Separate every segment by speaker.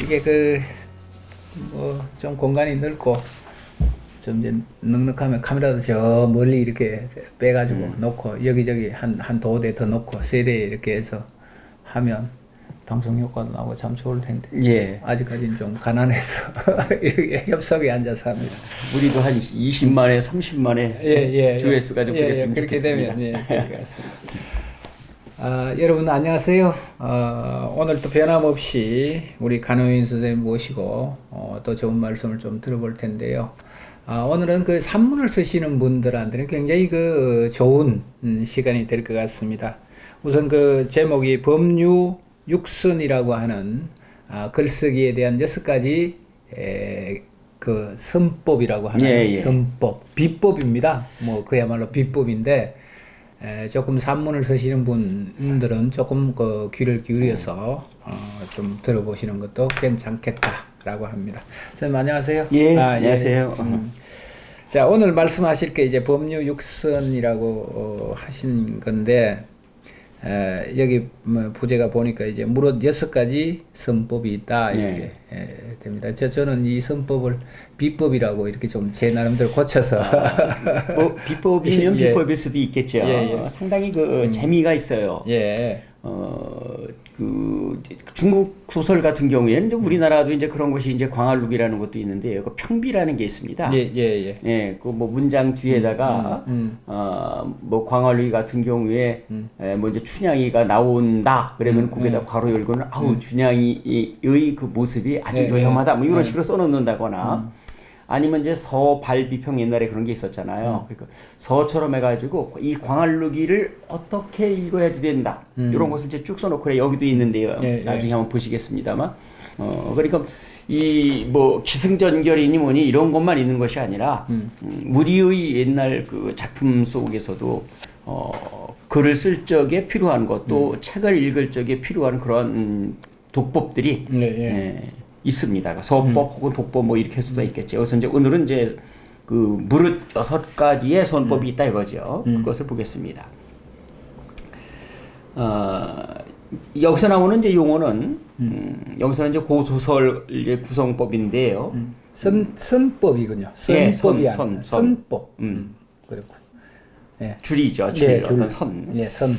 Speaker 1: 이게 뭐 좀 공간이 넓고 좀 이제 넉넉하면 카메라도 저 멀리 이렇게 빼가지고 놓고 여기저기 한 도대 더 놓고 세 대 이렇게 해서 하면 방송 효과도 나고 참 좋을 텐데.
Speaker 2: 예.
Speaker 1: 아직까지는 좀 가난해서 이렇게 협석에 앉아서 합니다.
Speaker 2: 우리도 한 20만에 30만에 조회수가 좀 그랬으면
Speaker 1: 그렇게
Speaker 2: 좋겠습니다.
Speaker 1: 되면 그렇습니다. 여러분 안녕하세요. 오늘도 변함없이 우리 간호인 선생님 모시고 또 좋은 말씀을 좀 들어볼 텐데요. 오늘은 그 산문을 쓰시는 분들한테는 굉장히 좋은 시간이 될 것 같습니다. 우선 그 제목이 법류 육선이라고 하는 글쓰기에 대한 6가지 그 선법이라고 하는 선법, 비법입니다. 뭐 그야말로 비법인데 조금 산문을 쓰시는 분들은 조금 그 귀를 기울여서 좀 들어보시는 것도 괜찮겠다라고 합니다. 선생님 안녕하세요.
Speaker 2: 예, 안녕하세요.
Speaker 1: 자, 오늘 말씀하실 게 이제 법류 육선이라고 하신 건데 여기 뭐 부제가 보니까 이제 무릇 6가지 선법이 있다 이렇게 됩니다. 저는 이 선법을 비법이라고 이렇게 좀 제 나름대로 고쳐서
Speaker 2: 뭐 비법이면 비법일 수도 있겠죠. 상당히 재미가 있어요. 그 중국 소설 같은 경우에는 이제 우리나라도 이제 그런 것이 이제 광활록이라는 것도 있는데 그 평비라는 게 있습니다. 그 뭐 문장 뒤에다가 뭐 광활록 같은 경우에 뭐 이제 춘향이가 나온다 그러면 거기다 괄호 열고는 아우 춘향이의 그 모습이 아주 요염하다 뭐 이런 식으로 써놓는다거나. 아니면 이제 서발비평 옛날에 그런 게 있었잖아요. 그러니까 서처럼 해가지고 이 광활루기를 어떻게 읽어야 된다. 이런 것을 이제 쭉 써놓고 그래 여기도 있는데요. 나중에 한번 보시겠습니다만. 그러니까 이 뭐 기승전결이니 뭐니 이런 것만 있는 것이 아니라 우리의 옛날 그 작품 속에서도 글을 쓸 적에 필요한 것, 또 책을 읽을 적에 필요한 그런 독법들이 있습니다. 서법 혹은 독법 뭐 이렇게 할 수도 있겠죠. 그래서 이제 오늘은 이제 그 무릇 6가지의 선법이 있다 이거죠. 그것을 보겠습니다. 여기서 나오는 이제 용어는 여기서는 이제 고소설 이제 구성법인데요.
Speaker 1: 선법이군요. 선법이 아니라 선법. 그렇고.
Speaker 2: 줄이죠. 줄. 어떤 선.
Speaker 1: 선.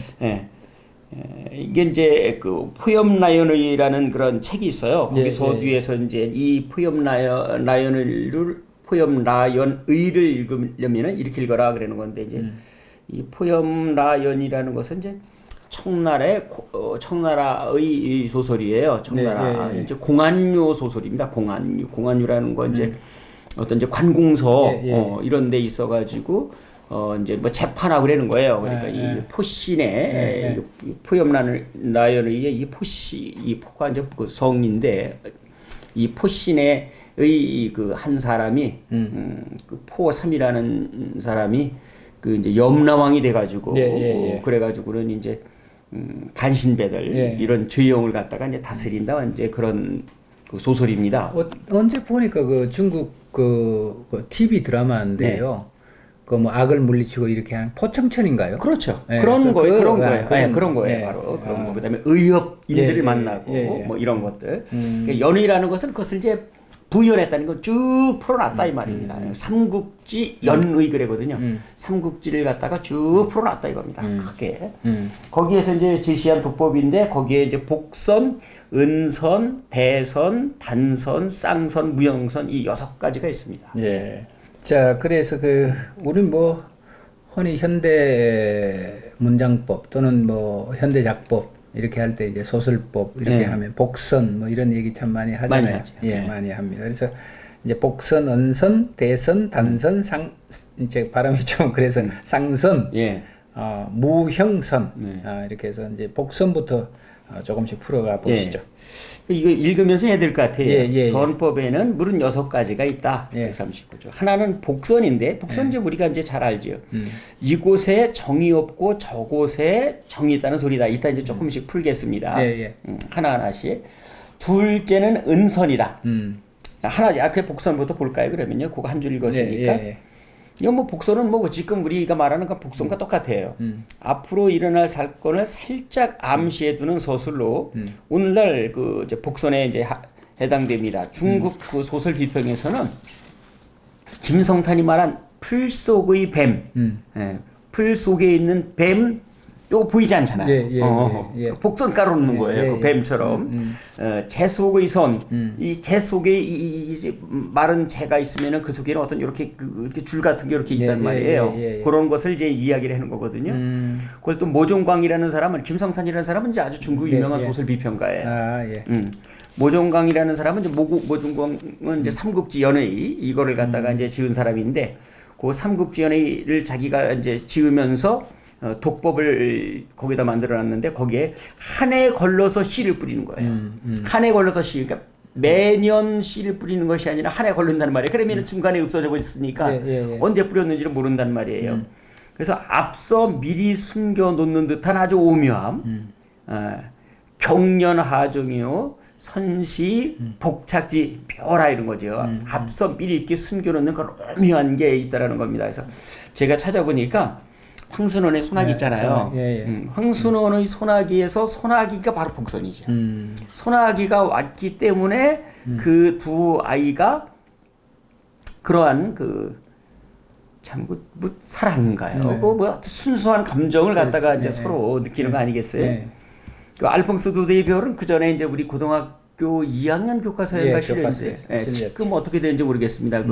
Speaker 2: 이게 이제 그 포염라연의라는 그런 책이 있어요. 거기 서두에서 이제 이 포염라연의를 읽으려면은 이렇게 읽어라 그러는 건데 이제 이 포염라연이라는 것은 이제 청나라의 소설이에요. 청나라 이제 공안요 소설입니다. 공안요라는 건 이제 어떤 이제 관공서 이런 데 있어 가지고 이제 뭐 재판하고 그러는 거예요. 그러니까 이 포신의 포염라연의 이 포가 이제 그 성인데 이 포신의 그 한 사람이 그 포삼이라는 사람이 그 이제 염라왕이 돼가지고 그래가지고는 이제 간신배들 이런 죄영을 갖다가 이제 다스린다 이제 그런 그 소설입니다.
Speaker 1: 언제 보니까 그 중국 그 TV 드라마인데요. 그 뭐 악을 물리치고 이렇게 하는 포청천인가요?
Speaker 2: 그렇죠. 그런 거예요. 그런 거예요. 바로 그런 거. 그다음에 의협인들을 만나고 뭐 이런 것들. 그러니까 연의라는 것은 그것을 이제 부연했다는 걸 쭉 풀어놨다 이 말입니다. 삼국지 연의 그래거든요. 삼국지를 갖다가 쭉 풀어놨다 이겁니다. 크게. 거기에서 이제 제시한 독법인데 거기에 이제 복선, 은선, 대선, 단선, 쌍선, 무형선 이 6가지가 있습니다.
Speaker 1: 자, 그래서 우린 뭐 흔히 현대 문장법 또는 뭐 현대 작법 이렇게 할 때 이제 소설법 이렇게 하면 복선 뭐 이런 얘기 참 많이 하잖아요. 많이 합니다. 그래서 이제 복선, 은선, 대선, 단선, 이제 발음이 좀 그래서 쌍선, 무형선 이렇게 해서 이제 복선부터 조금씩 풀어가 보시죠.
Speaker 2: 이거 읽으면서 해야 될 것 같아요. 선법에는 무릇 6가지가 있다. 139조. 하나는 복선인데, 복선 이제 우리가 이제 잘 알죠. 이곳에 정이 없고 저곳에 정이 있다는 소리다. 이따 이제 조금씩 풀겠습니다. 하나하나씩. 둘째는 은선이다. 하나, 그 복선부터 볼까요? 그러면요. 그거 한 줄 읽었으니까. 이거 뭐 복선은 뭐 지금 우리가 말하는 그 복선과 똑같아요. 앞으로 일어날 사건을 살짝 암시해 두는 서술로 오늘날 그 이제 복선의 이제 해당됩니다. 중국 그 소설 비평에서는 김성탄이 말한 풀 속의 뱀, 풀 속에 있는 뱀, 요거 보이지 않잖아요. 복선 깔아놓는 거예요. 그 뱀처럼. 재 속의 선, 이 재 속에 이제 마른 재가 있으면은 그 속에는 어떤 이렇게 줄 같은 게 이렇게 있단 말이에요. 그런 것을 이제 이야기를 하는 거거든요. 그걸 또 모종광이라는 사람은, 김성탄이라는 사람은 이제 아주 중국 유명한 소설 비평가예요. 모종광이라는 사람은 이제 모종광은 이제 삼국지 연의 이거를 갖다가 이제 지은 사람인데, 그 삼국지 연의를 자기가 이제 지으면서 독법을 거기다 만들어놨는데 거기에 한 해 걸러서 씨를 뿌리는 거예요. 한 해 걸러서 씨, 그러니까 매년 씨를 뿌리는 것이 아니라 한 해 걸린다는 말이에요. 그러면 중간에 없어져 버렸으니까 언제 뿌렸는지를 모른단 말이에요. 그래서 앞서 미리 숨겨놓는 듯한 아주 오묘함, 경련하정이요, 선시, 복착지, 벼라 이런 거죠. 앞서 미리 이렇게 숨겨놓는 그런 오묘한 게 있다라는 겁니다. 그래서 제가 찾아보니까 황순원의 소나기 있잖아요. 황순원의 소나기에서 소나기가 바로 복선이죠. 소나기가 왔기 때문에 그 두 아이가 그러한 참 사랑인가요? 뭐 순수한 감정을 갖다가 이제 서로 느끼는 거 아니겠어요? 그 알퐁스 도데이 별은 그 전에 이제 우리 고등학교 2학년 교과서에가 실렸는데 지금 어떻게 되는지 모르겠습니다.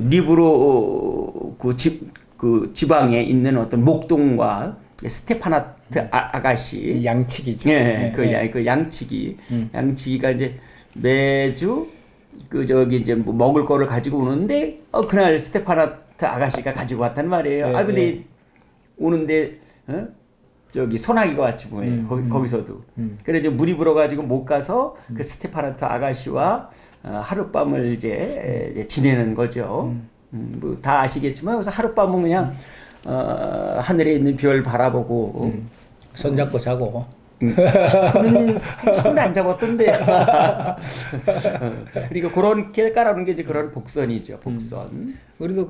Speaker 2: 리브로 그 지방에 있는 어떤 목동과 스테파나트 아가씨
Speaker 1: 양치기죠.
Speaker 2: 그 양치기가 이제 매주 이제 뭐 먹을 거를 가지고 오는데 그날 스테파나트 아가씨가 가지고 왔단 말이에요. 근데 오는데 저기 소나기가 왔지 뭐예요. 거기서도. 그래 이제 물이 불어가지고 못 가서 그 스테파나트 아가씨와 하룻밤을 이제 지내는 거죠. 뭐 다 아시겠지만 그래서 하룻밤은 그냥 하늘에 있는 별 바라보고
Speaker 1: 손잡고 자고.
Speaker 2: 손은 안 잡았던데. 그리고 그렇게 깔아놓은 게 이제 그런 복선이죠. 복선.
Speaker 1: 우리도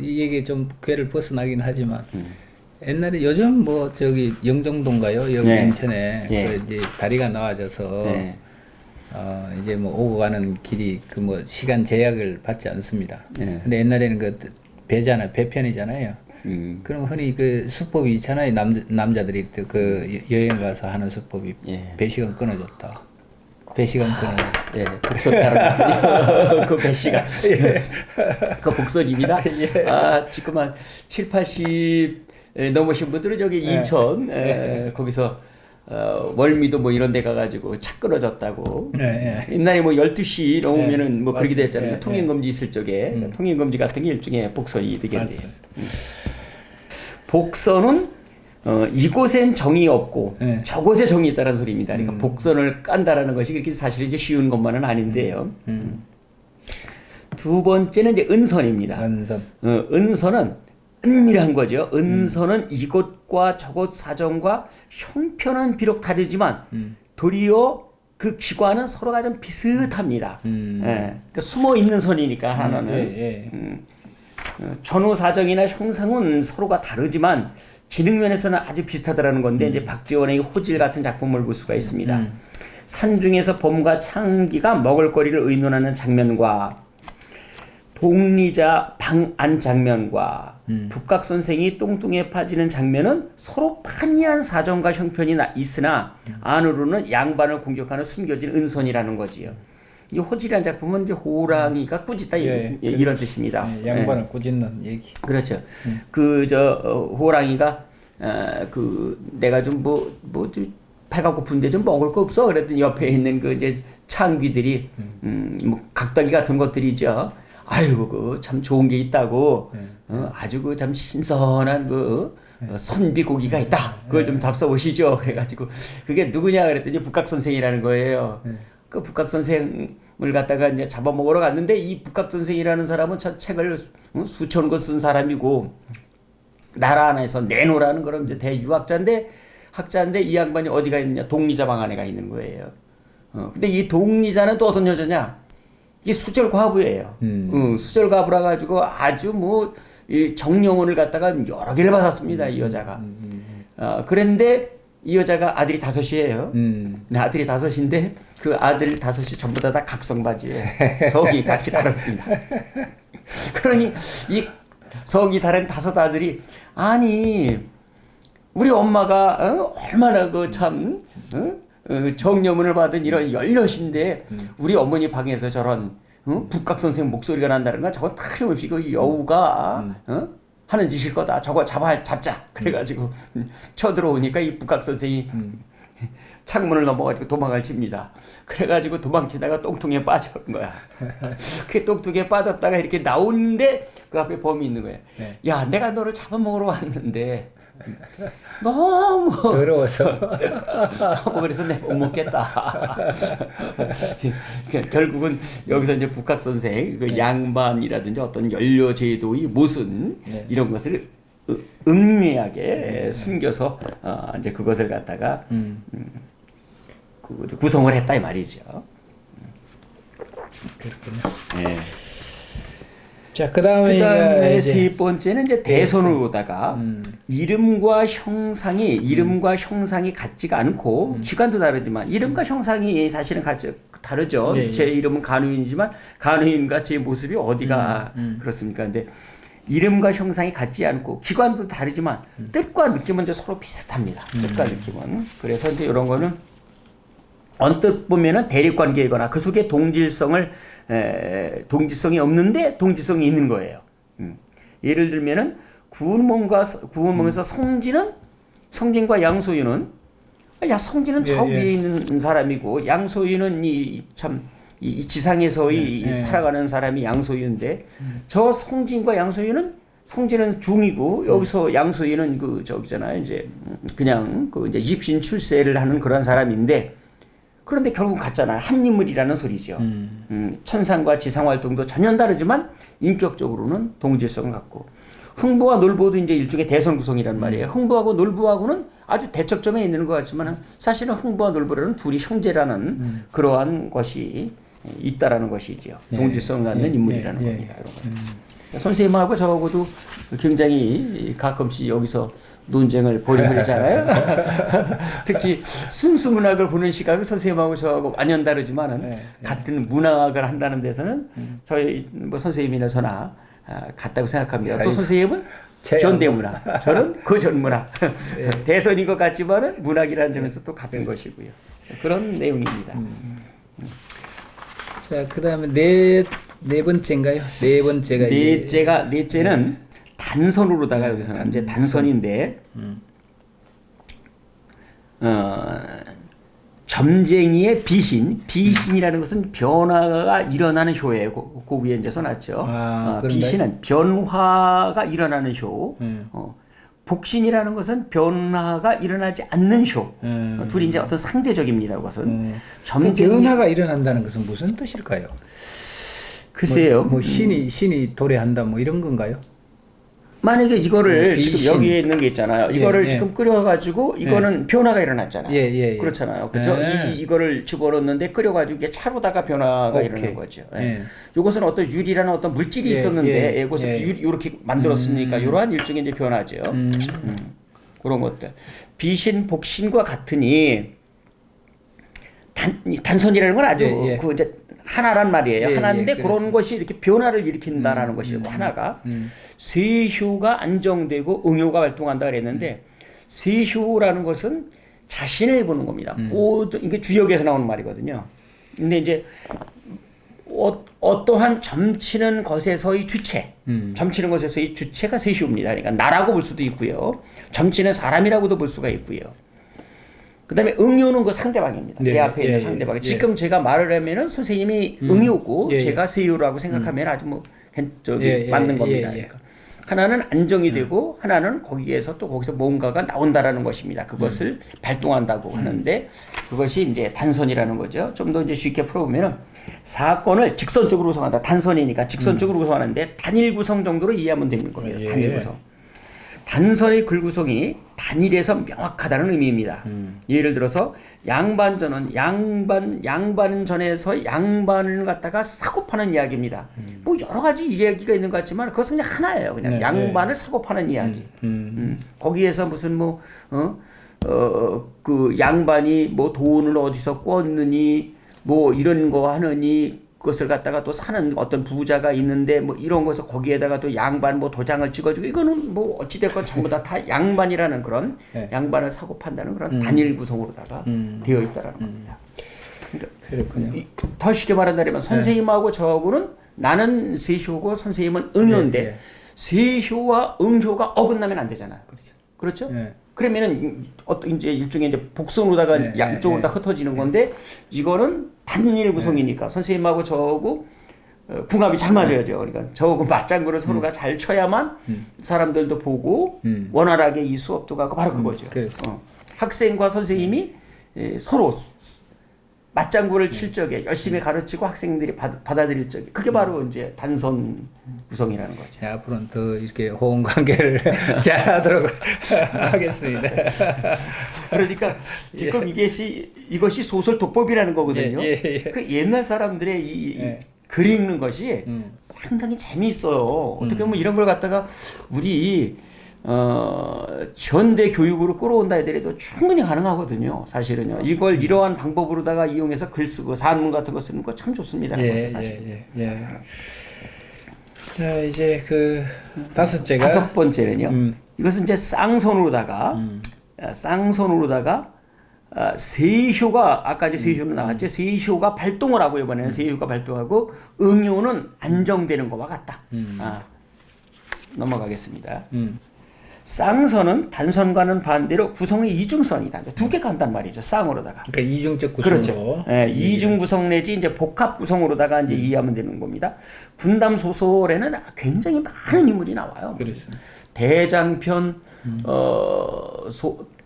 Speaker 1: 이 얘기 좀 궤를 벗어나긴 하지만 옛날에 요즘 뭐 저기 영종도인가요? 여기 인천에 이제 다리가 나와져서 이제 뭐 오고 가는 길이 시간 제약을 받지 않습니다. 근데 옛날에는 배편이잖아요. 그럼 흔히 수법이 있잖아요. 남자들이 여행 가서 하는 수법이 배시간 끊어줬다. 배시간 끊어줬다.
Speaker 2: 복선 그 배시간. 그 복선입니다. 지금 한 7, 80 넘으신 분들은 저기 인천 거기서 월미도 뭐 이런 데 가가지고 차 끊어졌다고. 옛날에 뭐 12시 넘으면은 뭐 그렇게 됐잖아요. 통행금지 있을 적에. 통행금지 같은 게 일종의 복선이 되겠네요. 복선은 이곳엔 정이 없고 저곳에 정이 있다는 소리입니다. 그러니까 복선을 깐다라는 것이 그렇게 사실 이제 쉬운 것만은 아닌데요. 두 번째는 이제 은선입니다. 은선은 은밀한 거죠. 은선은 이곳과 저곳 사정과 형편은 비록 다르지만 도리어 그 기관은 서로가 좀 비슷합니다. 그러니까 숨어 있는 선이니까 하나는 전후 사정이나 형상은 서로가 다르지만 기능 면에서는 아주 비슷하다라는 건데 이제 박지원의 호질 같은 작품을 볼 수가 있습니다. 산중에서 봄과 창기가 먹을거리를 의논하는 장면과 복리자 방안 장면과 북각 선생이 똥똥에 빠지는 장면은 서로 판이한 사정과 형편이 있으나 안으로는 양반을 공격하는 숨겨진 은선이라는 거지요. 이 호질이라는 작품은 이제 호랑이가 꾸짖다 이런 뜻입니다.
Speaker 1: 양반을 꾸짖는 얘기.
Speaker 2: 그렇죠. 호랑이가 내가 좀 배가 고픈데 좀 먹을 거 없어? 그랬더니 옆에 있는 이제 창귀들이 뭐 각다기 같은 것들이죠. 아이고 참 좋은 게 있다고 아주 참 신선한 선비 고기가 있다. 그걸 좀 잡숴보시죠. 그래가지고 그게 누구냐 그랬더니 북각 선생이라는 거예요. 그 북각 선생을 갖다가 이제 잡아먹으러 갔는데 이 북각 선생이라는 사람은 책을 수천 권 쓴 사람이고 나라 안에서 내노라는 그런 이제 대유학자인데 이 양반이 어디가 있느냐 독리자 방 안에 가 있는 거예요. 근데 이 독리자는 또 어떤 여자냐? 이게 수절 과부예요. 수절 과부라 가지고 아주 이 정령원을 갖다가 여러 개를 받았습니다. 이 여자가. 그런데 이 여자가 아들이 5이에요. 아들이 5인데 그 아들 5이 전부 다 각성 바지에 속이 각기 다릅니다. 그러니 이 속이 다른 5 아들이 아니 우리 엄마가 얼마나 그 참 정려문을 받은 이런 연려신데 우리 어머니 방에서 저런 북각 선생 목소리가 난다는 건 저건 틀림없이 그 여우가 하는 짓일 거다. 저거 잡자. 그래가지고 쳐들어오니까 이 북각 선생이 창문을 넘어가지고 도망을 칩니다. 그래가지고 도망치다가 똥통에 빠져온 거야. 그 똥통에 빠졌다가 이렇게 나오는데 그 앞에 범이 있는 거야.
Speaker 1: 네.
Speaker 2: 야, 내가 너를 잡아먹으러 왔는데 너무
Speaker 1: 더러워서
Speaker 2: 그래서 내가 못 먹겠다. 결국은 여기서 이제 북학 선생 그 양반이라든지 어떤 연료 제도의 모순 이런 것을 음미하게 숨겨서 이제 그것을 갖다가 구성을 했다 이 말이죠.
Speaker 1: 그렇군요.
Speaker 2: 예.
Speaker 1: 자, 그다음에
Speaker 2: 세 번째는 이제 대선으로다가 이름과 형상이 같지가 않고 기관도 다르지만 이름과 형상이 사실은 다르죠.
Speaker 1: 예, 예.
Speaker 2: 제 이름은 간우인이지만 간우인과 제 모습이 어디가 그렇습니까? 근데 이름과 형상이 같지 않고 기관도 다르지만 뜻과 느낌은 이제 서로 비슷합니다. 뜻과 느낌은. 그래서 이제 이런 거는 언뜻 보면은 대립관계이거나 그 속에 동질성이 없는데 동질성이 있는 거예요. 예를 들면은 구운몽에서 성진과 양소윤은 성진은 저 위에 있는 사람이고 양소윤은 이 지상에서의 살아가는 사람이 양소윤인데 저 성진과 양소윤은 성진은 중이고 여기서 양소윤은 그 저기잖아요. 이제 그냥 그 이제 입신 출세를 하는 그런 사람인데 그런데 결국 같잖아요. 한 인물이라는 소리죠. 천상과 지상 활동도 전혀 다르지만 인격적으로는 동질성을 갖고 흥부와 놀부도 이제 일종의 대선 구성이란 말이에요. 흥부하고 놀부하고는 아주 대척점에 있는 것 같지만 사실은 흥부와 놀부라는 둘이 형제라는 그러한 것이 있다라는 것이죠. 동질성 갖는 인물이라는 겁니다. 선생님하고 저하고도 굉장히 가끔씩 여기서 논쟁을 벌이고 그러잖아요. 특히 순수문학을 보는 시각은 선생님하고 저하고 완전 다르지만은 같은 문학을 한다는 데서는 저희 뭐 선생님이나 저나 같다고 생각합니다. 또 선생님은 현대문학, 저는 고전문학. 대선인 것 같지만은 문학이라는 점에서 또 같은 것이고요. 그런 내용입니다.
Speaker 1: 자, 그다음에 네 번째인가요?
Speaker 2: 넷째는 단선으로다가 여기서는 이제 단선인데 점쟁이의 비신이라는 것은 변화가 일어나는 효예요. 그 위에 이제 써놨죠. 비신은 변화가 일어나는 효. 복신이라는 것은 변화가 일어나지 않는 효. 둘이 이제 어떤 상대적입니다. 그것은
Speaker 1: 변화가 일어난다는 것은 무슨 뜻일까요?
Speaker 2: 글쎄요.
Speaker 1: 뭐 신이 도래한다 뭐 이런 건가요?
Speaker 2: 만약에 이거를 지금 여기에 있는 게 있잖아요. 이거를 지금 끓여가지고 이거는 변화가 일어났잖아요. 그렇잖아요. 그렇죠? 이거를 집어넣는데 끓여가지고 이게 차로다가 변화가 일어나는 거죠. 이것은 어떤 유리라는 어떤 물질이 있었는데 이것을 이렇게 만들었으니까 이러한 일종의 이제 변화죠. 그런 것들. 비신, 복신과 같으니 단선이라는 건 아주 그 이제 하나란 말이에요. 하나인데 그런 것이 이렇게 변화를 일으킨다라는 것이고 하나가 세효가 안정되고 응효가 활동한다 그랬는데 세효라는 것은 자신을 보는 겁니다. 이게 주역에서 나오는 말이거든요. 근데 이제 어떠한 점치는 것에서의 주체, 점치는 것에서의 주체가 세효입니다. 그러니까 나라고 볼 수도 있고요. 점치는 사람이라고도 볼 수가 있고요. 그 다음에 응효는 그 상대방입니다. 내 앞에 있는 상대방. 지금 제가 말을 하면은 선생님이 응효고 제가 세효라고 생각하면 아주 뭐 맞는 겁니다. 그러니까. 하나는 안정이 되고 하나는 거기서 뭔가가 나온다라는 것입니다. 그것을 발동한다고 하는데 그것이 이제 단선이라는 거죠. 좀 더 이제 쉽게 풀어보면은 사건을 직선적으로 구성한다. 단선이니까 직선적으로 구성하는데 단일 구성 정도로 이해하면 되는 거예요. 단일 구성. 단선의 글구성이 단일해서 명확하다는 의미입니다. 예를 들어서 양반전은 양반전에서 양반을 갖다가 사고 파는 이야기입니다. 뭐 여러 가지 이야기가 있는 것 같지만 그것은 그냥 하나예요. 그냥 양반을 사고 파는 이야기. 거기에서 무슨 그 양반이 뭐 돈을 어디서 꿨느니 뭐 이런 거 하느니 그것을 갖다가 또 사는 어떤 부자가 있는데 뭐 이런 것을 거기에다가 또 양반 뭐 도장을 찍어주고 이거는 뭐 어찌됐건 전부 다 양반이라는 그런
Speaker 1: 네.
Speaker 2: 양반을 사고 판다는 그런 단일 구성으로다가 되어 있다라는 겁니다. 그러니까
Speaker 1: 그렇군요.
Speaker 2: 더 쉽게 말한다면 선생님하고 저하고는 나는 세효고 선생님은 응효인데
Speaker 1: 네, 네.
Speaker 2: 세효와 응효가 어긋나면 안 되잖아요.
Speaker 1: 그렇죠.
Speaker 2: 그렇죠?
Speaker 1: 네.
Speaker 2: 그러면은 어떤 이제 일종의 이제 복선으로다가
Speaker 1: 네,
Speaker 2: 양쪽으로 다 흩어지는 건데 이거는 단일 구성이니까 선생님하고 저하고 궁합이 잘 맞아야죠. 그러니까 저하고 맞장구를 서로가 잘 쳐야만 사람들도 보고 원활하게 이 수업도 가고 바로 그거죠. 학생과 선생님이 서로 맞장구를 칠 적에 열심히 가르치고 학생들이 받아들일 적에 그게 바로 이제 단선 구성이라는 거죠.
Speaker 1: 네, 앞으로는 더 이렇게 호응 관계를 잘하도록 하겠습니다.
Speaker 2: 그러니까 지금 이것이 소설 독법이라는 거거든요. 그 옛날 사람들의 이 글 읽는 것이 상당히 재미있어요. 어떻게 보면 이런 걸 갖다가 우리 현대 교육으로 끌어온다 해도 충분히 가능하거든요. 사실은요. 이걸 이러한 방법으로다가 이용해서 글 쓰고 산문 같은 거 쓰는 거 참 좋습니다. 사실.
Speaker 1: 자, 이제 그 다섯째가
Speaker 2: 다섯 번째는요. 이것은 이제 쌍손으로다가 세효가 아까 이제 세효는 나왔죠. 세효가 발동을 하고 이번에는 세효가 발동하고 응효는 안정되는 것과 같다. 넘어가겠습니다. 쌍선은 단선과는 반대로 구성의 이중선이다. 두 개가 한단 말이죠. 쌍으로다가.
Speaker 1: 그러니까 이중적 구성으로.
Speaker 2: 그렇죠. 네, 이중 구성 내지 이제 복합 구성으로다가 이제 이해하면 되는 겁니다. 군담 소설에는 굉장히 많은 인물이 나와요.
Speaker 1: 그렇습니다.
Speaker 2: 대장편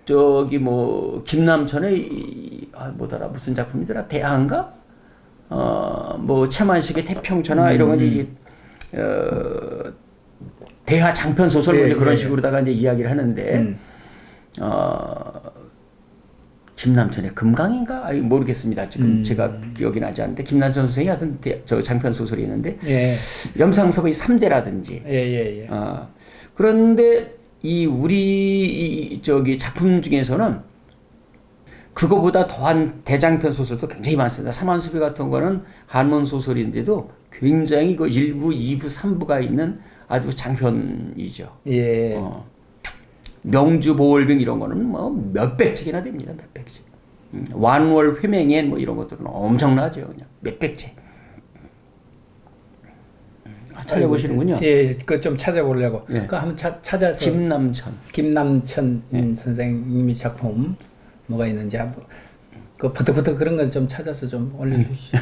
Speaker 2: 저기 뭐 김남천의 뭐더라 무슨 작품이더라 대하인가 뭐 최만식의 태평천하 이런 거 이제 대하 장편 소설 뭐 그런 식으로다가 이제 이야기를 하는데 김남천의 금강인가 모르겠습니다. 지금 제가 기억이 나지 않는데 김남천 선생이 하던 저 장편 소설이 있는데 염상섭의 3대라든지 그런데 이 우리 저기 작품 중에서는 그거보다 더한 대장편 소설도 굉장히 많습니다. 삼한수비 같은 거는 한문 소설인데도 굉장히 그 1부, 2부, 3부가 있는 아주 장편이죠. 명주 보월병 이런 거는 뭐 몇백 책이나 됩니다. 몇백 책. 완월 회맹엔 뭐 이런 것들은 엄청나죠. 그냥 몇백 책. 찾아보시는군요.
Speaker 1: 그거 좀 찾아보려고. 그거 한번 찾아서. 김남천 선생님이 작품 뭐가 있는지 한번. 그 부득부득 그런 건 좀 찾아서 좀 올려주시죠.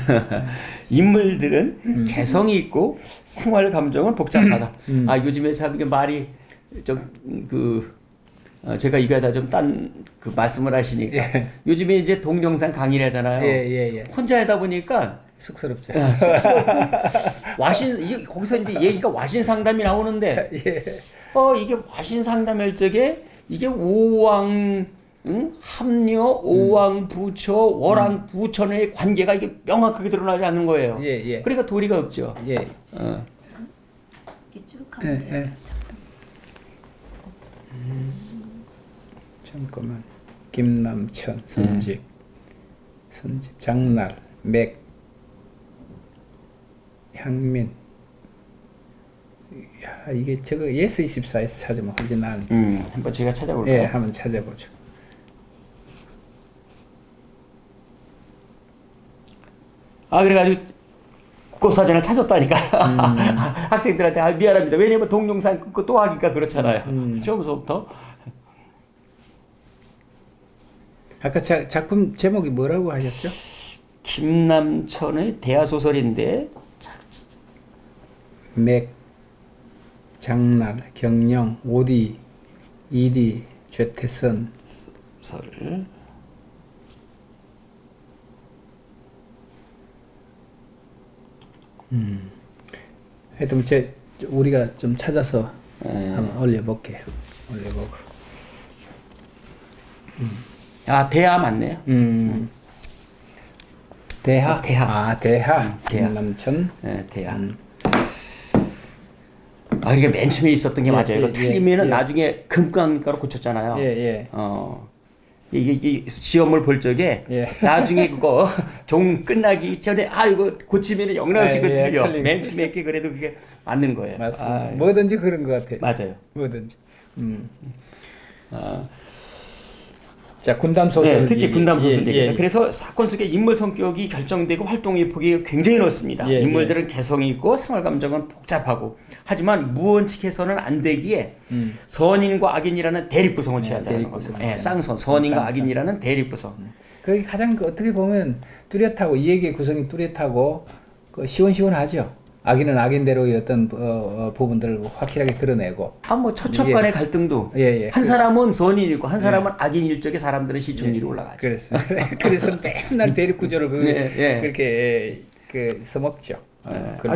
Speaker 2: 인물들은 개성이 있고 생활 감정은 복잡하다. 요즘에 참 이게 말이 좀 제가 이거에다 좀 딴 그 말씀을 하시니까 요즘에 이제 동영상 강의를 하잖아요. 혼자 하다 보니까
Speaker 1: 쑥스럽죠.
Speaker 2: 거기서 이제 얘기가 와신 상담이 나오는데 이게 와신 상담할 적에 이게 오왕 합녀, 오왕 부처, 월왕 부처의 관계가 이게 명확하게 드러나지 않는 거예요. 그러니까 도리가 없죠.
Speaker 3: 이렇게 쭉 하면
Speaker 1: 잠깐만. 김남천 선집, 장날, 맥, 향민. 야, 이게 저거 예스24에서 찾으면 훨씬 나은.
Speaker 2: 한번 제가 찾아볼까요?
Speaker 1: 한번 찾아보죠.
Speaker 2: 그래가지고 국어사전을 찾았다니까. 학생들한테 미안합니다. 왜냐면 동영상 끊고 또 하기가 그렇잖아요. 처음부터.
Speaker 1: 아까 작품 제목이 뭐라고 하셨죠?
Speaker 2: 김남천의 대하소설인데
Speaker 1: 맥, 장날, 경영, 오디, 이디, 최태선
Speaker 2: 설.
Speaker 1: 하여튼 우리가 좀 찾아서 한번 올려볼게요. 올려보고.
Speaker 2: 대하 맞네요.
Speaker 1: 대하?
Speaker 2: 대하.
Speaker 1: 대하. 김남천.
Speaker 2: 대하. 이게 맨 처음에 있었던 게 맞아요. 이거 틀리면은 나중에 금강가로 고쳤잖아요. 이 시험을 볼 적에
Speaker 1: 예.
Speaker 2: 나중에 그거 종 끝나기 전에 이거 고치면은 영락없이 틀려.
Speaker 1: 틀리고.
Speaker 2: 맨 처음에 그래도 그게 맞는 거예요.
Speaker 1: 맞습니다. 뭐든지 그런 것 같아요.
Speaker 2: 맞아요.
Speaker 1: 뭐든지. 자, 군담 소설.
Speaker 2: 네, 특히 군담 소설
Speaker 1: 예,
Speaker 2: 얘기입니다.
Speaker 1: 예.
Speaker 2: 그래서 사건 속의 인물 성격이 결정되고 활동의 폭이 굉장히 넓습니다.
Speaker 1: 예,
Speaker 2: 인물들은 개성이 있고 생활 감정은 복잡하고 하지만 무원칙해서는 안 되기에 선인과 악인이라는 대립구성을 취한다는 겁니다. 예, 쌍선, 선인과 악인이라는 대립구성.
Speaker 1: 그게 가장 어떻게 보면 뚜렷하고 이 얘기의 구성이 뚜렷하고 시원시원하죠. 악인은 악인대로의 어떤 부분들을 확실하게 드러내고.
Speaker 2: 뭐 첩첩간의 갈등도 한 사람은 선인이고 한 사람은 악인일 적에 사람들은 시청률이 올라가죠.
Speaker 1: 그렇습니다. 그래서 맨날 대립 구조를 그렇게 써먹죠.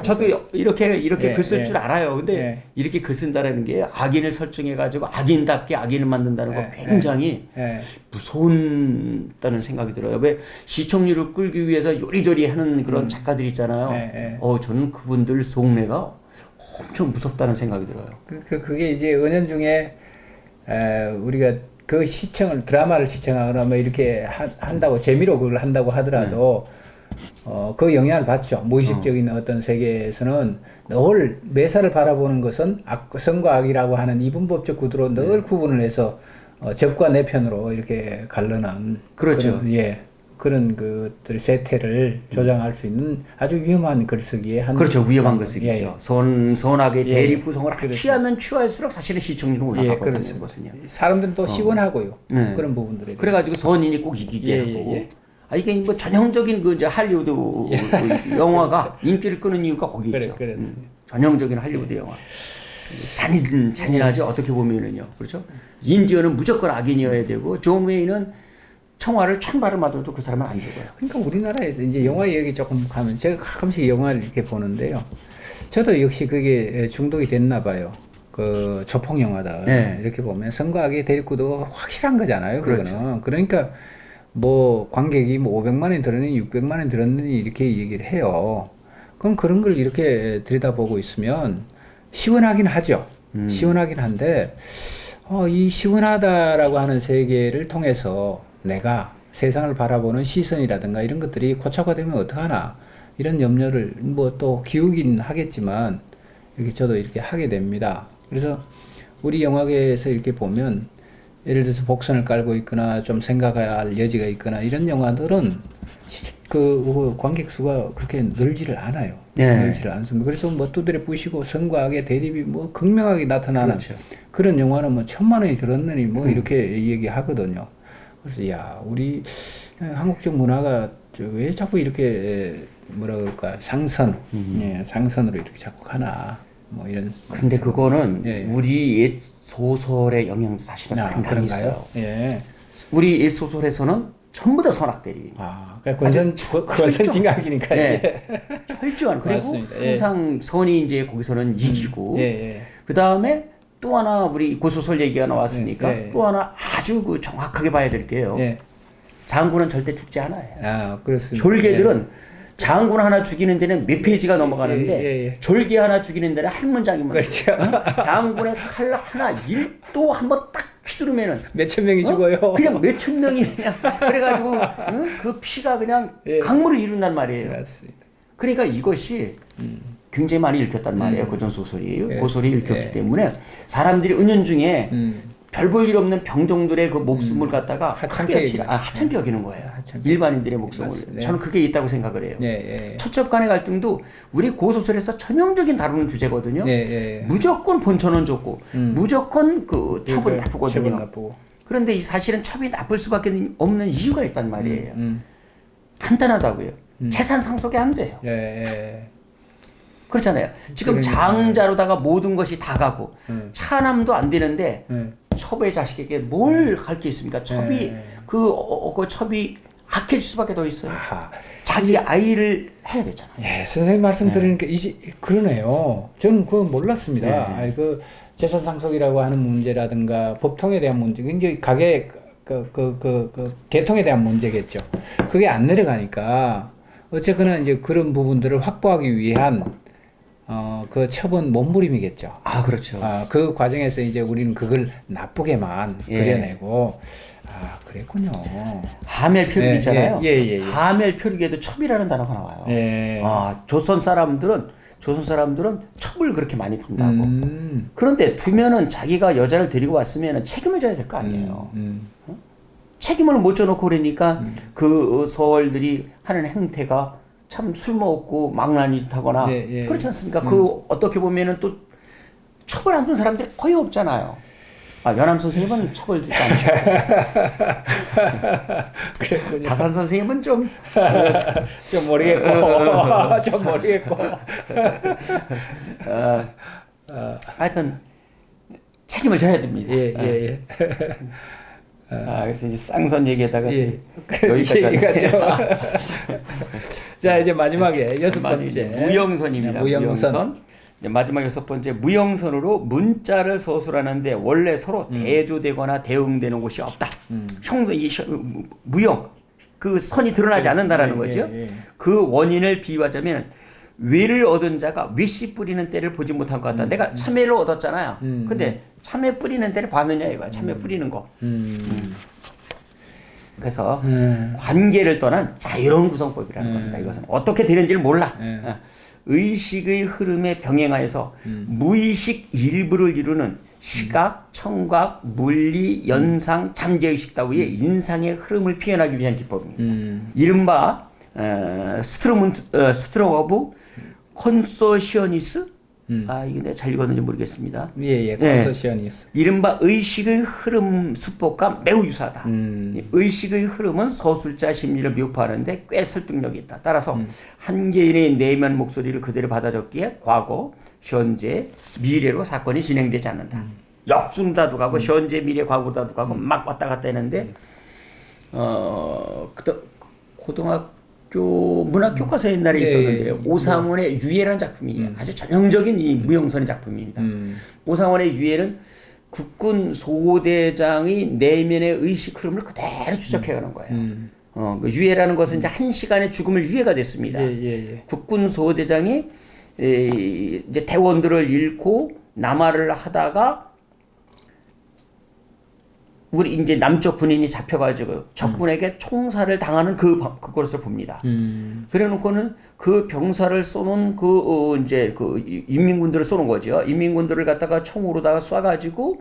Speaker 2: 저도 이렇게 글 쓸 줄 알아요. 근데 이렇게 글 쓴다라는 게 악인을 설정해가지고 악인답게 악인을 만든다는 거 굉장히 무서운다는 생각이 들어요. 왜 시청률을 끌기 위해서 요리조리 하는 그런 작가들 있잖아요. 저는 그분들 속내가 엄청 무섭다는 생각이 들어요.
Speaker 1: 그게 이제 은연중에 우리가 그 드라마를 시청하거나 뭐 이렇게 한다고 재미로 그걸 한다고 하더라도 그 영향을 받죠. 무의식적인 어떤 세계에서는 늘 매사를 바라보는 것은 선과 악이라고 하는 이분법적 구도로 늘 구분을 해서 적과 내 편으로 이렇게 갈르는
Speaker 2: 그렇죠.
Speaker 1: 그런 것들 세태를 조장할 수 있는 아주 위험한 글쓰기에 한
Speaker 2: 그렇죠. 위험한 글쓰기죠. 선악의 대립 구성을 취하면 취할수록 사실은 시청률은 올라가거든요.
Speaker 1: 사람들은 또 시원하고요. 그런 부분들에
Speaker 2: 그래가지고 선인이 꼭 이기게 하고. 이게 뭐 전형적인 이제 할리우드 영화가 인기를 끄는 이유가 거기 있죠. 전형적인 할리우드 영화. 잔인하죠. 어떻게 보면은요. 그렇죠? 인디언은 무조건 악인이어야 되고 존 웨이는 총알을 1000발을 맞아도 그 사람은 안 죽어요.
Speaker 1: 그러니까 우리나라에서 이제 영화 얘기 조금 가면 제가 가끔씩 영화를 이렇게 보는데요. 저도 역시 그게 중독이 됐나 봐요. 그 조폭 영화다. 이렇게 보면 선과 악의 대립구도가 확실한 거잖아요. 그거는. 그러니까 뭐 관객이 뭐 500만 원 들었느니 600만 원 들었느니 이렇게 얘기를 해요. 그럼 그런 걸 이렇게 들여다보고 있으면 시원하긴 하죠. 시원하긴 한데 이 시원하다라고 하는 세계를 통해서 내가 세상을 바라보는 시선이라든가 이런 것들이 고착화되면 어떡하나 이런 염려를 뭐 또 기우긴 하겠지만 이렇게 저도 이렇게 하게 됩니다. 그래서 우리 영화계에서 이렇게 보면 예를 들어서 복선을 깔고 있거나 좀 생각해야 할 여지가 있거나 이런 영화들은 그 관객 수가 그렇게 늘지를 않아요. 늘지를 않습니다. 그래서 뭐 두드려 부시고 선과 악의 대립이 뭐 극명하게 나타나는 그런 영화는 뭐 1000만 원이 들었느니 뭐 이렇게 얘기하거든요. 그래서 우리 한국적 문화가 왜 자꾸 이렇게 뭐라 그럴까 상선으로 이렇게 자꾸 가나 뭐 이런.
Speaker 2: 근데 그거는 우리 옛 소설의 영향도 사실은 상당히 있어요. 우리 옛 소설에서는 전부 다 선악대리.
Speaker 1: 그러니까 권선징악이니까.
Speaker 2: 철저한. 그리고 맞습니다. 항상 선이 이제 거기서는 이기고. 그 다음에 또 하나 우리 고소설 얘기가 나왔으니까 또 하나 아주 정확하게 봐야 될 게요. 장군은 절대 죽지 않아요.
Speaker 1: 그렇습니다.
Speaker 2: 졸개들은 장군 하나 죽이는 데는 몇 페이지가 넘어가는데 졸개 하나 죽이는 데는 한 문장이면
Speaker 1: 그렇죠.
Speaker 2: 장군의 칼 하나 1도 한번 딱 휘두르면은
Speaker 1: 몇천 명이 죽어요.
Speaker 2: 그냥 몇천 명이 그냥 그래가지고 그 피가 그냥 강물을 이룬단 말이에요.
Speaker 1: 맞습니다.
Speaker 2: 그러니까 이것이 굉장히 많이 읽혔단 말이에요. 고전 소설이 고소리 읽혔기 때문에 사람들이 은연중에 별 볼 일 없는 병종들의 그 목숨을 갖다가 하찮게 여기는 거예요. 일반인들의 목숨을. 저는 그게 있다고 생각을 해요. 첩첩간의 갈등도 우리 고소설에서 전형적인 다루는 주제거든요. 무조건 본천은 좋고 무조건 그 첩은 나쁘거든요. 그런데 이 사실은 첩이 나쁠 수밖에 없는 이유가 있단 말이에요. 간단하다고요. 재산 상속이 안 돼요. 그렇잖아요. 지금 장자로다가 모든 것이 다 가고 차남도 안 되는데 첩의 자식에게 뭘 갈 게 있습니까? 첩이 그 첩이 악해질 수밖에 더 있어요. 자기 아이를 해야 되잖아요.
Speaker 1: 선생님 말씀 들으니까 그러네요. 저는 그거 몰랐습니다. 그 재산 상속이라고 하는 문제라든가 법통에 대한 문제, 굉장히 가계 계통에 대한 문제겠죠. 그게 안 내려가니까 어쨌거나 이제 그런 부분들을 확보하기 위한 그 첩은 몸부림이겠죠.
Speaker 2: 아, 그렇죠.
Speaker 1: 그 과정에서 이제 우리는 그걸 나쁘게만
Speaker 2: 예.
Speaker 1: 그려내고, 그랬군요.
Speaker 2: 하멜 표류
Speaker 1: 예,
Speaker 2: 있잖아요.
Speaker 1: 예.
Speaker 2: 하멜 표류에도 첩이라는 단어가 나와요.
Speaker 1: 예.
Speaker 2: 조선 사람들은 첩을 그렇게 많이 둔다고. 그런데 두면은 자기가 여자를 데리고 왔으면 책임을 져야 될 거 아니에요. 어? 책임을 못 져놓고 그러니까 그 서얼들이 하는 행태가 참 술 먹고 망나니 타거나
Speaker 1: 예.
Speaker 2: 그렇지 않습니까? 그 어떻게 보면은 또 첩을 안 둔 사람들이 거의 없잖아요. 연암 선생님은 첩을 두지 않죠.
Speaker 1: 그랬군요.
Speaker 2: 다산 선생님은 좀
Speaker 1: 모르겠고, 좀 모르겠고.
Speaker 2: 하여튼 책임을 져야 됩니다.
Speaker 1: 예.
Speaker 2: 그래서 이제 쌍선 얘기에다가
Speaker 1: 여기까지. 자, 이제 마지막에 여섯 번째.
Speaker 2: 무형선입니다.
Speaker 1: 무형선.
Speaker 2: 이제 마지막 여섯 번째 무형선으로 문자를 서술하는데 원래 서로 대조되거나 대응되는 곳이 없다. 무형 그 선이 드러나지 않는다라는 거죠. 그 원인을 비유하자면 외를 얻은 자가 외씨 뿌리는 때를 보지 못한 것 같다. 내가 참외를 얻었잖아요. 근데 참외 뿌리는 때를 봤느냐 이거야. 참외 뿌리는 거. 그래서 관계를 떠난 자유로운 구성법이라는 겁니다. 이것은 어떻게 되는지를 몰라. 의식의 흐름에 병행하여서 무의식 일부를 이루는 시각, 청각, 물리, 연상, 잠재의식 따위의 인상의 흐름을 표현하기 위한 기법입니다. 이른바 스트로거브 콘소시어니스? 이게 내가 잘 읽었는지 모르겠습니다.
Speaker 1: 콘소시어니스.
Speaker 2: 이른바 의식의 흐름 수법과 매우 유사하다. 의식의 흐름은 서술자 심리를 묘사하는데 꽤 설득력이 있다. 따라서 한 개인의 내면 목소리를 그대로 받아 적기에 과거, 현재, 미래로 사건이 진행되지 않는다. 역순다도 가고 현재, 미래, 과거다도 가고 막 왔다 갔다 했는데 고등학교 문학 교과서 옛날에 있었는데요. 오상원의 유해라는 작품이 아주 전형적인 이 무형선의 작품입니다. 오상원의 유해는 국군 소대장의 내면의 의식 흐름을 그대로 추적해가는 거예요. 그 유해라는 것은 이제 한 시간의 죽음을 유해가 됐습니다. 국군 소대장이 이제 대원들을 잃고 남하를 하다가 우리 이제 남쪽 군인이 잡혀가지고 적군에게 총살을 당하는 그것을 봅니다. 그래놓고는 그 병사를 쏘는 이제 인민군들을 쏘는 거죠. 인민군들을 갖다가 총으로다가 쏴가지고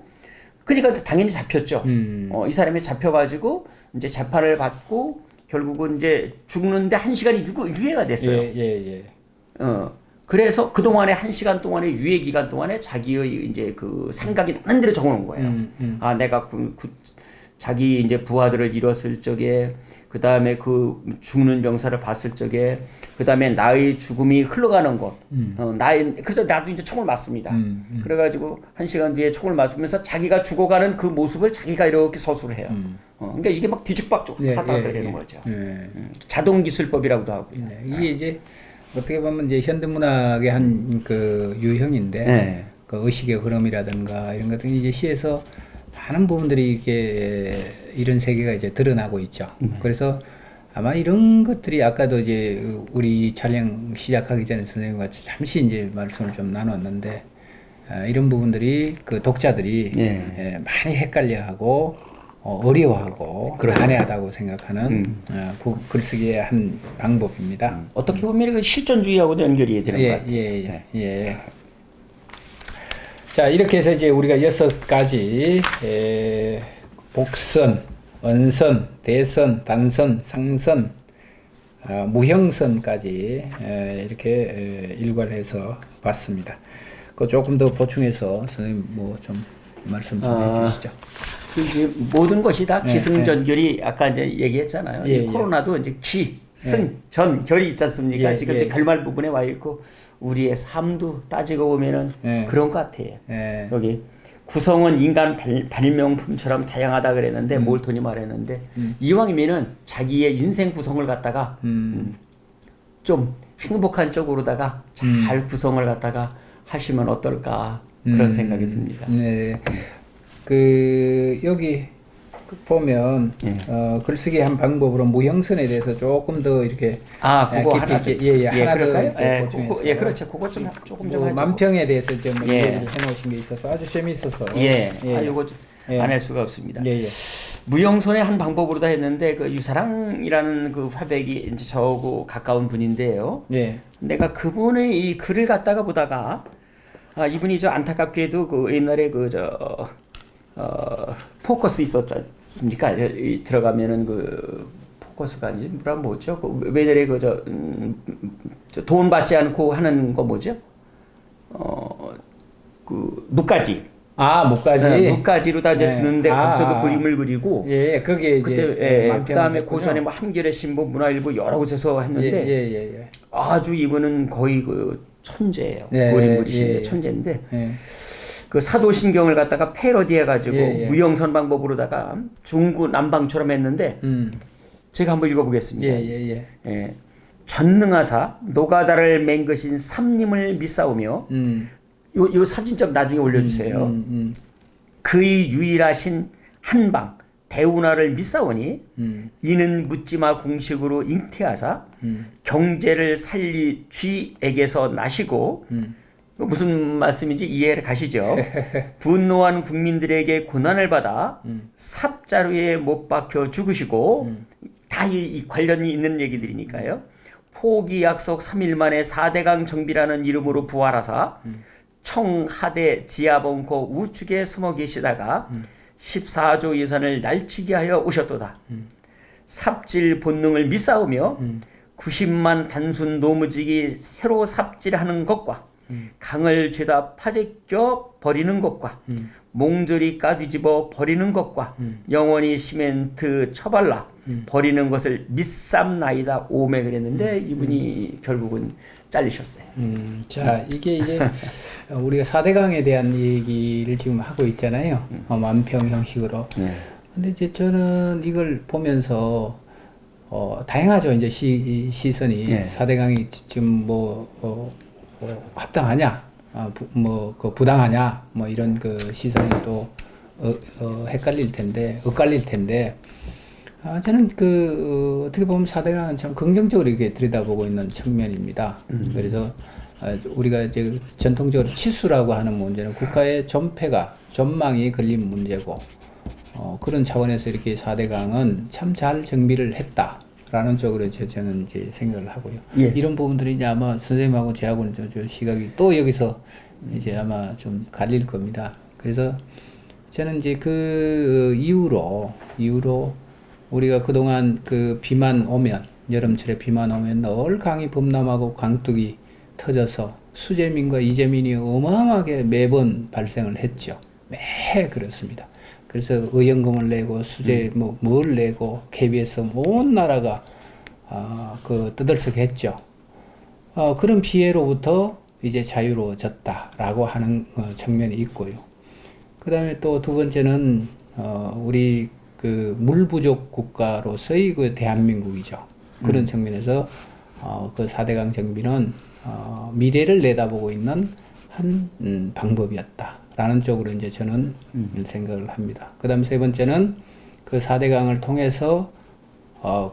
Speaker 2: 그러니까 당연히 잡혔죠. 이 사람이 잡혀가지고 이제 재판을 받고 결국은 이제 죽는데 1시간이 유예가 됐어요. 그래서 그동안에 1시간 동안의 유예 기간 동안에 자기의 이제 그 생각이 나는 대로 적어놓은 거예요. 내가 자기 이제 부하들을 잃었을 적에, 그 다음에 그 죽는 병사를 봤을 적에, 그 다음에 나의 죽음이 흘러가는 것, 그래서 나도 이제 총을 맞습니다. 그래가지고 1시간 뒤에 총을 맞으면서 자기가 죽어가는 그 모습을 자기가 이렇게 서술을 해요. 그러니까 이게 막 뒤죽박죽 갔다 갔다 되는 거죠. 자동기술법이라고도 하고요.
Speaker 1: 이게 이제 어떻게 보면 이제 현대문학의 한 그 유형인데, 그 의식의 흐름이라든가 이런 것들이 이제 시에서 많은 부분들이 이게 이런 세계가 이제 드러나고 있죠. 그래서 아마 이런 것들이 아까도 이제 우리 촬영 시작하기 전에 선생님과 잠시 이제 말씀을 좀 나눴는데, 이런 부분들이 그 독자들이 많이 헷갈려하고 어려워하고 난해하다고 생각하는 글쓰기의 한 방법입니다.
Speaker 2: 어떻게 보면 실존주의하고도 연결이 되는 것 같아요.
Speaker 1: 자, 이렇게 해서 이제 우리가 6가지 복선, 언선, 대선, 단선, 상선, 무형선까지 이렇게 일괄해서 봤습니다. 그 조금 더 보충해서 선생님 뭐 좀 말씀 좀 해주시죠.
Speaker 2: 이제 모든 것이 다 기승전결이 아까 이제 얘기했잖아요. 코로나도 이제 기, 승, 전, 결이 있지 않습니까? 지금 이제 결말 부분에 와 있고 우리의 삶도 따지고 보면은 그런 것 같아요. 여기 구성은 인간 발명품처럼 다양하다 그랬는데 몰톤이 말했는데 이왕이면은 자기의 인생 구성을 갖다가 좀 행복한 쪽으로다가 잘 구성을 갖다가 하시면 어떨까 그런 생각이 듭니다.
Speaker 1: 그 여기 보면 글쓰기 한 방법으로 무형선에 대해서 조금 더 이렇게
Speaker 2: 그거 하나
Speaker 1: 하나
Speaker 2: 그럴까요?
Speaker 1: 더 보충해서
Speaker 2: 그렇죠. 그거 좀 조금 좀 하죠.
Speaker 1: 만평에 대해서 좀 얘기를 해놓으신 게 있어서 아주 재미있어서
Speaker 2: 이거 안 할 수가 없습니다. 무형선의 한 방법으로 다 했는데 그 유사랑이라는 그 화백이 이제 저하고 가까운 분인데요. 내가 그분의 이 글을 갖다가 보다가 이분이 저 안타깝게도 그 옛날에 포커스 있었지 않습니까? 들어가면은 그 포커스가 아니지 뭐죠? 그 왜들에 돈 받지 않고 하는 거 뭐죠? 그 묵가지.
Speaker 1: 묵가지.
Speaker 2: 묵가지로 다 이제 주는데 거기서도 그림을 그리고.
Speaker 1: 그게 이제
Speaker 2: 그다음에 그 전에 뭐 한겨레 신보, 문화일보 여러 곳에서 했는데 아주 이분은 거의 그 천재예요. 그림 그리시는 천재인데. 그 사도신경을 갖다가 패러디해가지고 무형선 방법으로다가 중구 남방처럼 했는데 제가 한번 읽어보겠습니다. 전능하사 노가다를 맹그신 삼림을 믿사오며 요 사진 좀 나중에 올려주세요. 그의 유일하신 한방 대운하를 믿사오니 이는 묻지마 공식으로 잉태하사 경제를 살리 쥐에게서 나시고 무슨 말씀인지 이해를 가시죠? 분노한 국민들에게 고난을 받아 삽자루에 못 박혀 죽으시고 다 이 관련이 있는 얘기들이니까요. 포기 약속 3일 만에 4대강 정비라는 이름으로 부활하사 청하대 지하벙커 우측에 숨어 계시다가 14조 예산을 날치게 하여 오셨도다. 삽질 본능을 믿사오며 90만 단순 노무직이 새로 삽질하는 것과 강을 죄다 파제껴 버리는 것과 몽졸이 까뒤집어 버리는 것과 영원히 시멘트 처발라 버리는 것을 믿삼나이다 오매 그랬는데 이분이 결국은 잘리셨어요.
Speaker 1: 자, 이게 이제 우리가 4대강에 대한 얘기를 지금 하고 있잖아요. 만평 형식으로. 근데 이제 저는 이걸 보면서 다양하죠. 이제 시선이 4대강이 지금 합당하냐, 부당하냐, 이런 그 시선이 또 헷갈릴 텐데, 저는 어떻게 보면 4대강은 참 긍정적으로 이렇게 들여다보고 있는 측면입니다. 그래서 우리가 이제 전통적으로 치수라고 하는 문제는 국가의 전망이 걸린 문제고, 그런 차원에서 이렇게 4대강은 참 잘 정비를 했다라는 쪽으로 저는 이제 생각을 하고요. 이런 부분들이 이제 아마 선생님하고 저하고는 저 시각이 또 여기서 이제 아마 좀 갈릴 겁니다. 그래서 저는 이제 그 이후로 우리가 그동안 여름철에 비만 오면 늘 강이 범람하고 강둑이 터져서 수재민과 이재민이 어마어마하게 매번 발생을 했죠. 매 그렇습니다. 그래서 의연금을 내고 뭘 내고 KBS 온 나라가 떠들썩했죠. 그런 피해로부터 이제 자유로워졌다라고 하는 측면이 있고요. 그다음에 또 두 번째는 우리 물 부족 국가로서의 대한민국이죠. 그런 측면에서 그 4대강 정비는 미래를 내다보고 있는 한 방법이었다라는 쪽으로 이제 저는 생각을 합니다. 그다음 세 번째는 그 4대강을 통해서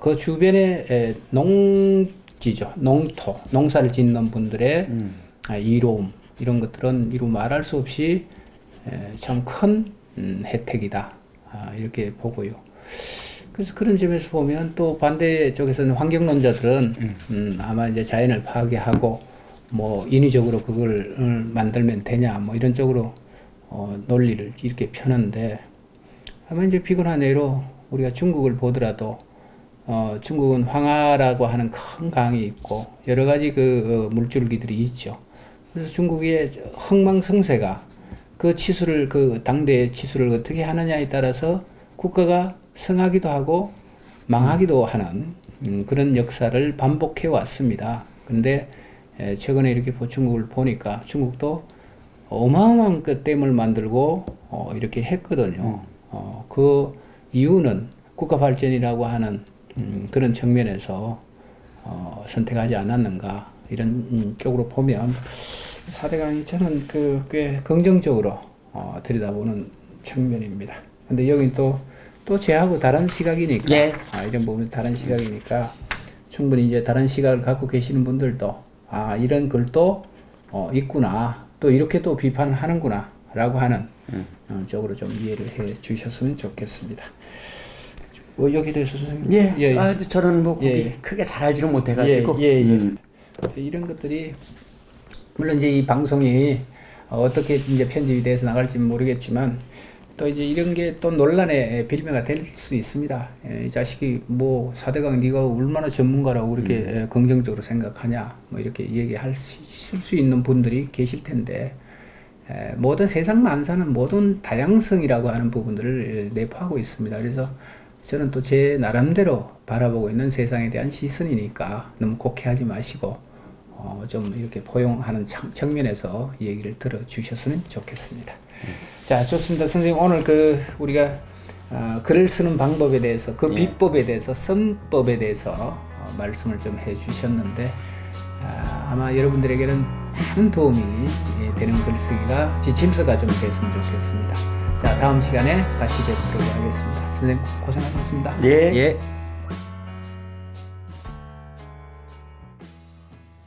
Speaker 1: 그 주변의 농지죠, 농사를 짓는 분들의 이로움 이런 것들은 이루 말할 수 없이 참 큰 혜택이다. 이렇게 보고요. 그래서 그런 점에서 보면 또 반대 쪽에서는 환경론자들은 아마 이제 자연을 파괴하고 인위적으로 그걸 만들면 되냐 이런 쪽으로 논리를 이렇게 펴는데 아마 이제 비근한 예로 우리가 중국을 보더라도 중국은 황하라고 하는 큰 강이 있고 여러 가지 물줄기들이 있죠. 그래서 중국의 흥망성쇠가 그 당대의 치수를 어떻게 하느냐에 따라서 국가가 성하기도 하고 망하기도 하는 그런 역사를 반복해 왔습니다. 근데 최근에 이렇게 중국을 보니까 중국도 어마어마한 댐을 만들고 이렇게 했거든요. 그 이유는 국가 발전이라고 하는 그런 측면에서 선택하지 않았는가 이런 쪽으로 보면 4대강이 저는 꽤 긍정적으로 들여다보는 측면입니다. 근데 여기 또 또 제하고 다른 시각이니까
Speaker 2: 예.
Speaker 1: 이런 부분이 다른 시각이니까 충분히 이제 다른 시각을 갖고 계시는 분들도 이런 글도 있구나, 또 이렇게 또 비판하는구나 라고 하는 쪽으로 좀 이해를 해 주셨으면 좋겠습니다. 여기 대해서 선생님.
Speaker 2: 예. 저는 뭐 거기 크게 잘 알지는 못해가지고.
Speaker 1: 그래서 이런 것들이 물론 이제 이 방송이 어떻게 이제 편집이 돼서 나갈지는 모르겠지만 또 이제 이런 게 또 논란의 빌미가 될 수 있습니다. 이 자식이 뭐 사대강 네가 얼마나 전문가라고 그렇게 긍정적으로 생각하냐 뭐 이렇게 얘기할 수 있는 분들이 계실 텐데 모든 세상 만사는 모든 다양성이라고 하는 부분들을 내포하고 있습니다. 그래서 저는 또 제 나름대로 바라보고 있는 세상에 대한 시선이니까 너무 곡해하지 마시고 좀 이렇게 포용하는 측면에서 얘기를 들어주셨으면 좋겠습니다. 자, 좋습니다. 선생님, 오늘 우리가 글을 쓰는 방법에 대해서, 비법에 대해서, 선법에 대해서 말씀을 좀 해주셨는데 아마 여러분들에게는 많은 도움이 되는 글쓰기가 지침서가 좀 됐으면 좋겠습니다. 자, 다음 시간에 다시 뵙도록 하겠습니다. 선생님 고생하셨습니다.
Speaker 2: 예.